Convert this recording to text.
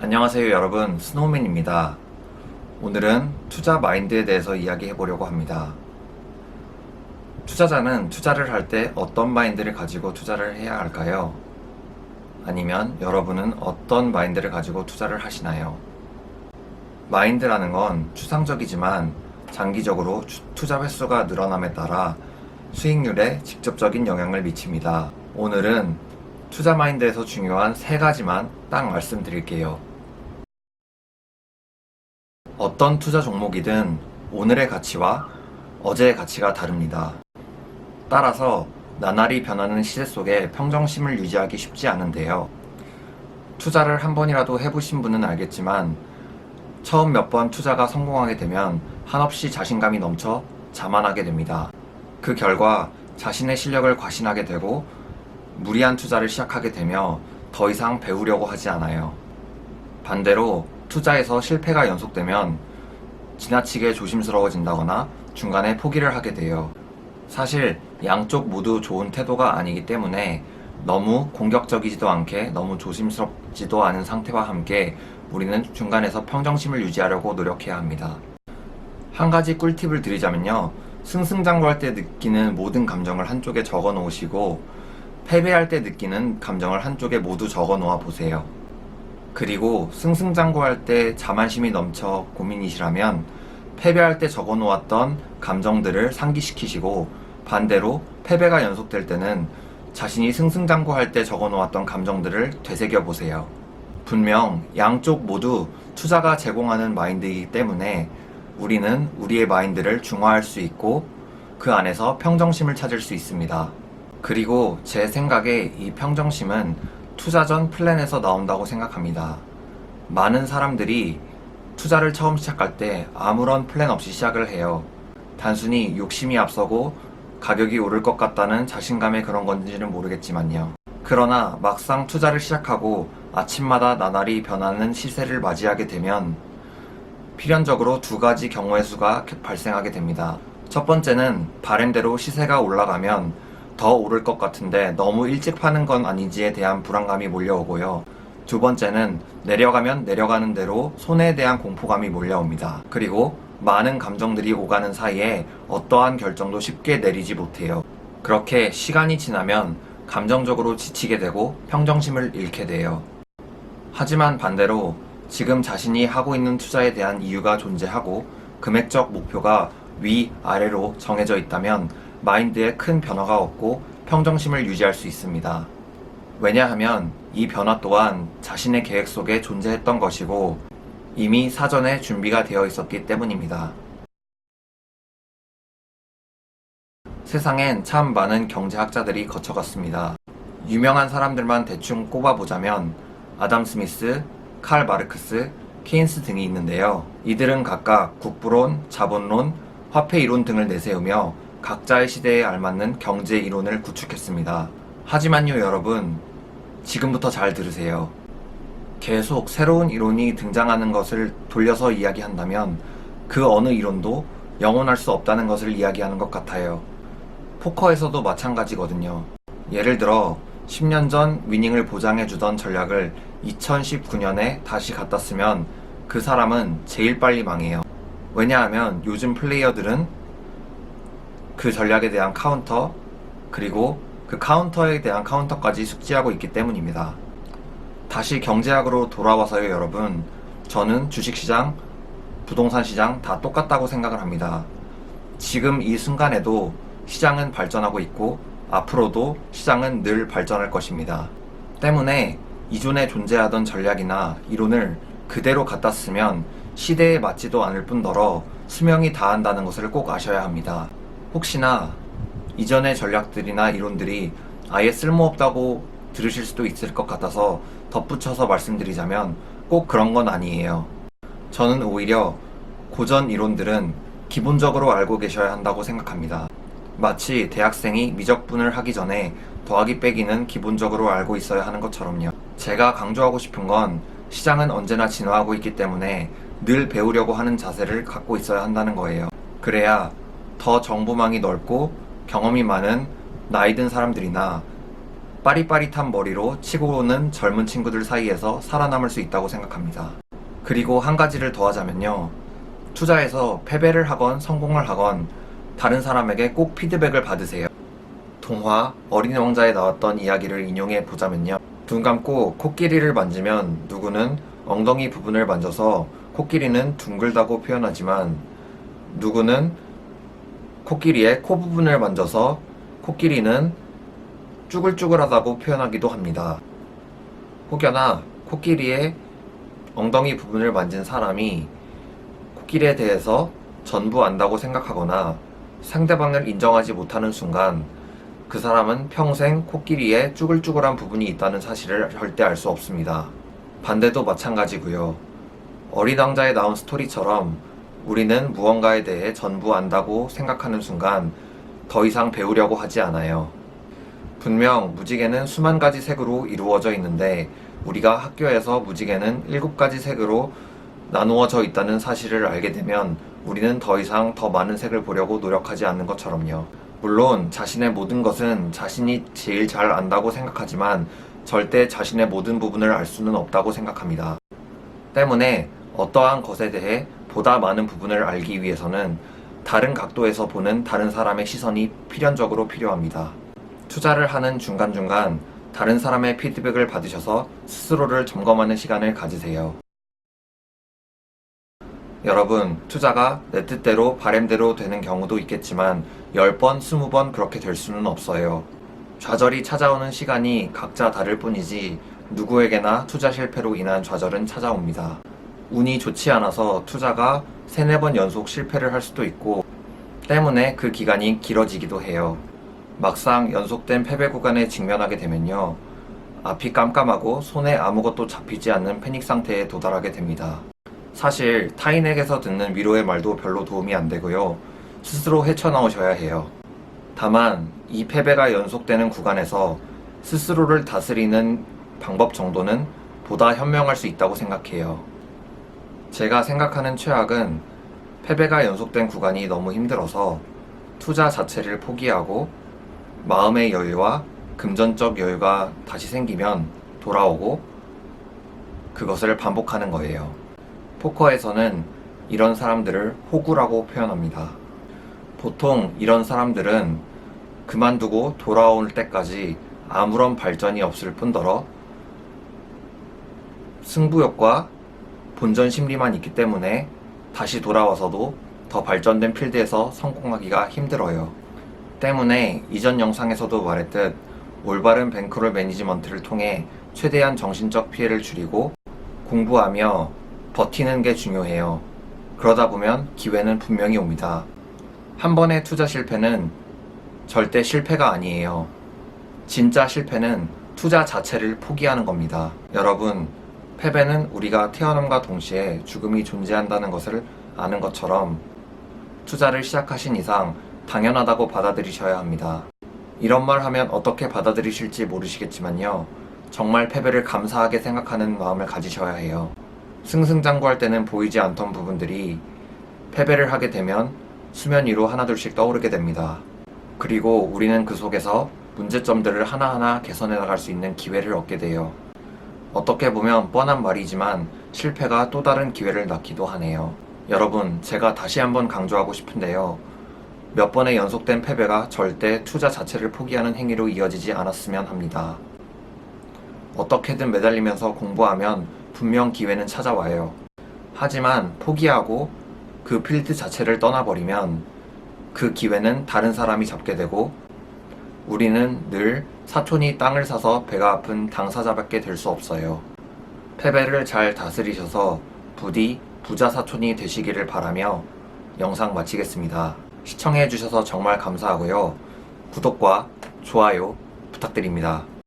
안녕하세요 여러분, 스노우맨입니다. 오늘은 투자 마인드에 대해서 이야기해 보려고 합니다. 투자자는 투자를 할 때 어떤 마인드를 가지고 투자를 해야 할까요? 아니면 여러분은 어떤 마인드를 가지고 투자를 하시나요? 마인드라는 건 추상적이지만 장기적으로 투자 횟수가 늘어남에 따라 수익률에 직접적인 영향을 미칩니다. 오늘은 투자 마인드에서 중요한 3가지만 딱 말씀드릴게요. 어떤 투자 종목이든 오늘의 가치와 어제의 가치가 다릅니다. 따라서 나날이 변하는 시대 속에 평정심을 유지하기 쉽지 않은데요. 투자를 한 번이라도 해보신 분은 알겠지만 처음 몇 번 투자가 성공하게 되면 한없이 자신감이 넘쳐 자만하게 됩니다. 그 결과 자신의 실력을 과신하게 되고 무리한 투자를 시작하게 되며 더 이상 배우려고 하지 않아요. 반대로 투자에서 실패가 연속되면 지나치게 조심스러워진다거나 중간에 포기를 하게 돼요. 사실 양쪽 모두 좋은 태도가 아니기 때문에 너무 공격적이지도 않게 너무 조심스럽지도 않은 상태와 함께 우리는 중간에서 평정심을 유지하려고 노력해야 합니다. 한 가지 꿀팁을 드리자면요. 승승장구할 때 느끼는 모든 감정을 한쪽에 적어 놓으시고 패배할 때 느끼는 감정을 한쪽에 모두 적어 놓아 보세요. 그리고 승승장구할 때 자만심이 넘쳐 고민이시라면 패배할 때 적어 놓았던 감정들을 상기시키시고 반대로 패배가 연속될 때는 자신이 승승장구할 때 적어 놓았던 감정들을 되새겨 보세요. 분명 양쪽 모두 투자가 제공하는 마인드이기 때문에 우리는 우리의 마인드를 중화할 수 있고 그 안에서 평정심을 찾을 수 있습니다. 그리고 제 생각에 이 평정심은 투자 전 플랜에서 나온다고 생각합니다. 많은 사람들이 투자를 처음 시작할 때 아무런 플랜 없이 시작을 해요. 단순히 욕심이 앞서고 가격이 오를 것 같다는 자신감에 그런 건지는 모르겠지만요. 그러나 막상 투자를 시작하고 아침마다 나날이 변하는 시세를 맞이하게 되면 필연적으로 2가지 경우의 수가 발생하게 됩니다. 첫 번째는 바램대로 시세가 올라가면 더 오를 것 같은데 너무 일찍 파는 건 아닌지에 대한 불안감이 몰려오고요. 2번째는 내려가면 내려가는 대로 손해에 대한 공포감이 몰려옵니다. 그리고 많은 감정들이 오가는 사이에 어떠한 결정도 쉽게 내리지 못해요. 그렇게 시간이 지나면 감정적으로 지치게 되고 평정심을 잃게 돼요. 하지만 반대로 지금 자신이 하고 있는 투자에 대한 이유가 존재하고 금액적 목표가 위아래로 정해져 있다면 마인드에 큰 변화가 없고 평정심을 유지할 수 있습니다. 왜냐하면 이 변화 또한 자신의 계획 속에 존재했던 것이고 이미 사전에 준비가 되어 있었기 때문입니다. 세상엔 참 많은 경제학자들이 거쳐갔습니다. 유명한 사람들만 대충 꼽아보자면 아담 스미스, 칼 마르크스, 케인스 등이 있는데요. 이들은 각각 국부론, 자본론, 화폐 이론 등을 내세우며 각자의 시대에 알맞는 경제 이론을 구축했습니다. 하지만요 여러분, 지금부터 잘 들으세요. 계속 새로운 이론이 등장하는 것을 돌려서 이야기한다면 그 어느 이론도 영원할 수 없다는 것을 이야기하는 것 같아요. 포커에서도 마찬가지거든요. 예를 들어 10년 전 위닝을 보장해주던 전략을 2019년에 다시 갖다 쓰면 그 사람은 제일 빨리 망해요. 왜냐하면 요즘 플레이어들은 그 전략에 대한 카운터, 그리고 그 카운터에 대한 카운터까지 숙지하고 있기 때문입니다. 다시 경제학으로 돌아와서요 여러분, 저는 주식시장, 부동산 시장 다 똑같다고 생각을 합니다. 지금 이 순간에도 시장은 발전하고 있고 앞으로도 시장은 늘 발전할 것입니다. 때문에 이전에 존재하던 전략이나 이론을 그대로 갖다 쓰면 시대에 맞지도 않을 뿐더러 수명이 다한다는 것을 꼭 아셔야 합니다. 혹시나 이전의 전략들이나 이론들이 아예 쓸모없다고 들으실 수도 있을 것 같아서 덧붙여서 말씀드리자면 꼭 그런 건 아니에요. 저는 오히려 고전 이론들은 기본적으로 알고 계셔야 한다고 생각합니다. 마치 대학생이 미적분을 하기 전에 더하기 빼기는 기본적으로 알고 있어야 하는 것처럼요. 제가 강조하고 싶은 건 시장은 언제나 진화하고 있기 때문에 늘 배우려고 하는 자세를 갖고 있어야 한다는 거예요. 그래야 더 정보망이 넓고 경험이 많은 나이 든 사람들이나 빠릿빠릿한 머리로 치고 오는 젊은 친구들 사이에서 살아남을 수 있다고 생각합니다. 그리고 한 가지를 더 하자면요. 투자에서 패배를 하건 성공을 하건 다른 사람에게 꼭 피드백을 받으세요. 동화 어린 왕자에 나왔던 이야기를 인용해 보자면요. 눈 감고 코끼리를 만지면 누구는 엉덩이 부분을 만져서 코끼리는 둥글다고 표현하지만 누구는 코끼리의 코 부분을 만져서 코끼리는 쭈글쭈글하다고 표현하기도 합니다. 혹여나 코끼리의 엉덩이 부분을 만진 사람이 코끼리에 대해서 전부 안다고 생각하거나 상대방을 인정하지 못하는 순간 그 사람은 평생 코끼리에 쭈글쭈글한 부분이 있다는 사실을 절대 알 수 없습니다. 반대도 마찬가지고요. 어린 왕자에 나온 스토리처럼 우리는 무언가에 대해 전부 안다고 생각하는 순간 더 이상 배우려고 하지 않아요. 분명 무지개는 수만 가지 색으로 이루어져 있는데 우리가 학교에서 무지개는 7가지 색으로 나누어져 있다는 사실을 알게 되면 우리는 더 이상 더 많은 색을 보려고 노력하지 않는 것처럼요. 물론 자신의 모든 것은 자신이 제일 잘 안다고 생각하지만 절대 자신의 모든 부분을 알 수는 없다고 생각합니다. 때문에 어떠한 것에 대해 보다 많은 부분을 알기 위해서는 다른 각도에서 보는 다른 사람의 시선이 필연적으로 필요합니다. 투자를 하는 중간중간 다른 사람의 피드백을 받으셔서 스스로를 점검하는 시간을 가지세요. 여러분, 투자가 내 뜻대로 바램대로 되는 경우도 있겠지만 10번, 20번 그렇게 될 수는 없어요. 좌절이 찾아오는 시간이 각자 다를 뿐이지 누구에게나 투자 실패로 인한 좌절은 찾아옵니다. 운이 좋지 않아서 투자가 3, 4번 연속 실패를 할 수도 있고 때문에 그 기간이 길어지기도 해요. 막상 연속된 패배 구간에 직면하게 되면요. 앞이 깜깜하고 손에 아무것도 잡히지 않는 패닉 상태에 도달하게 됩니다. 사실 타인에게서 듣는 위로의 말도 별로 도움이 안 되고요. 스스로 헤쳐나오셔야 해요. 다만 이 패배가 연속되는 구간에서 스스로를 다스리는 방법 정도는 보다 현명할 수 있다고 생각해요. 제가 생각하는 최악은 패배가 연속된 구간이 너무 힘들어서 투자 자체를 포기하고 마음의 여유와 금전적 여유가 다시 생기면 돌아오고 그것을 반복하는 거예요. 포커에서는 이런 사람들을 호구라고 표현합니다. 보통 이런 사람들은 그만두고 돌아올 때까지 아무런 발전이 없을 뿐더러 승부욕과 본전 심리만 있기 때문에 다시 돌아와서도 더 발전된 필드에서 성공하기가 힘들어요. 때문에 이전 영상에서도 말했듯 올바른 뱅크롤 매니지먼트를 통해 최대한 정신적 피해를 줄이고 공부하며 버티는 게 중요해요. 그러다 보면 기회는 분명히 옵니다. 한 번의 투자 실패는 절대 실패가 아니에요. 진짜 실패는 투자 자체를 포기하는 겁니다. 여러분, 패배는 우리가 태어남과 동시에 죽음이 존재한다는 것을 아는 것처럼 투자를 시작하신 이상 당연하다고 받아들이셔야 합니다. 이런 말 하면 어떻게 받아들이실지 모르시겠지만요. 정말 패배를 감사하게 생각하는 마음을 가지셔야 해요. 승승장구할 때는 보이지 않던 부분들이 패배를 하게 되면 수면 위로 하나둘씩 떠오르게 됩니다. 그리고 우리는 그 속에서 문제점들을 하나하나 개선해 나갈 수 있는 기회를 얻게 돼요. 어떻게 보면 뻔한 말이지만 실패가 또 다른 기회를 낳기도 하네요. 여러분, 제가 다시 한번 강조하고 싶은데요. 몇 번의 연속된 패배가 절대 투자 자체를 포기하는 행위로 이어지지 않았으면 합니다. 어떻게든 매달리면서 공부하면 분명 기회는 찾아와요. 하지만 포기하고 그 필드 자체를 떠나버리면 그 기회는 다른 사람이 잡게 되고 우리는 늘 사촌이 땅을 사서 배가 아픈 당사자밖에 될 수 없어요. 패배를 잘 다스리셔서 부디 부자 사촌이 되시기를 바라며 영상 마치겠습니다. 시청해주셔서 정말 감사하고요. 구독과 좋아요 부탁드립니다.